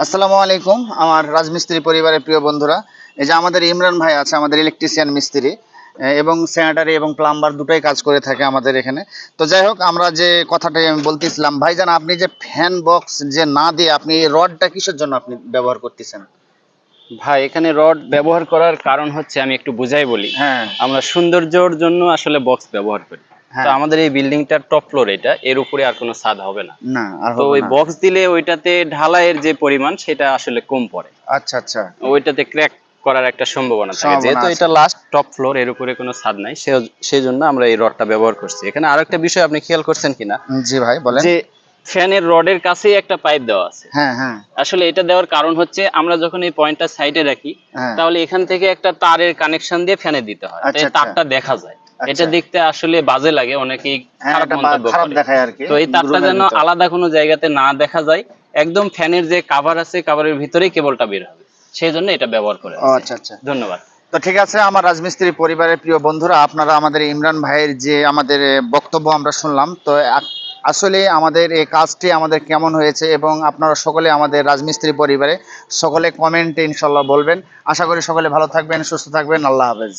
আসসালামু আলাইকুম আমার রাজমিস্ত্রি পরিবারের প্রিয় বন্ধুরা। এই যে আমাদের ইমরান ভাই আছে, আমাদের ইলেকট্রিশিয়ান মিস্ত্রি এবং স্যানিটারি এবং প্লাম্বার দুটোই কাজ করে থাকে আমাদের এখানে। তো যাই হোক, আমরা যে কথাটাই আমি বলতেছিলাম, ভাইজান আপনি যে ফ্যান বক্স যে না দিয়ে আপনি এই রডটা কিসের জন্য আপনি ব্যবহার করতেছেন? ভাই এখানে রড ব্যবহার করার কারণ হচ্ছে আমি একটু বুঝাই বলি। হ্যাঁ, আমরা সৌন্দর্যর জন্য আসলে বক্স ব্যবহার করি। তো হ্যাঁ। আমাদের এই বিল্ডিংটার টপ ফ্লোর, এটা এর উপরে আর কোনো ছাদ হবে না। না, আর তো হবে ওই না। বক্স দিলে ওইটাতে ঢালাইয়ের যে পরিমাণ সেটা আসলে কম পড়ে। আচ্ছা, আচ্ছা। ওইটাতে ক্র্যাক করার একটা সম্ভাবনা থাকে, সম্ভাবনা যেহেতু আছে। এটা লাস্ট টপ ফ্লোর, এর উপরে কোনো ছাদ নাই, সেই জন্য আমরা এই রডটা ব্যবহার করছি। এখানে আরেকটা বিষয় আপনি খেয়াল করছেন কিনা, জি ভাই, বলেন। যে ফ্যানের রডের কাছেই একটা পাইপ দেওয়া আছে। হ্যাঁ, হ্যাঁ, আসলে এটা দেওয়ার কারণ হচ্ছে আমরা যখন এই পয়েন্টটা সাইডে রাখি, হ্যাঁ। তাহলে এখান থেকে একটা তারের কানেকশন দিয়ে ফ্যানে দিতে হয়, আচ্ছা, তাই আচ্ছা। তারটা দেখা যায়। এটা আচ্ছা। দেখতে আসলে বাজে লাগে, অনেকেই হ্যাঁ, খারাপ এটা মন্তব্য খারাপ করে। দেখায় আর কি তো এই তারটা রুমের যেন ভিতর। আলাদা কোনো জায়গাতে না দেখা যায়, একদম ফ্যানের যে কাভার আছে কাভারের ভিতরেই কেবলটা বের হবে, সেই জন্য এটা ব্যবহার করে ও আছে। আচ্ছা, আচ্ছা। ধন্যবাদ। তো ঠিক আছে, আমার রাজমিস্ত্রি পরিবারের প্রিয় বন্ধুরা, আপনারা আমাদের ইমরান ভাইয়ের যে আমাদের বক্তব্য আমরা শুনলাম। তো আসলে আমাদের এই কাজটি আমাদের কেমন হয়েছে এবং আপনারা সকলে আমাদের রাজমিস্ত্রি পরিবারে সকলে কমেন্টে ইনশাল্লাহ বলবেন। আশা করি সকলে ভালো থাকবেন, সুস্থ থাকবেন। আল্লাহ হাফেজ।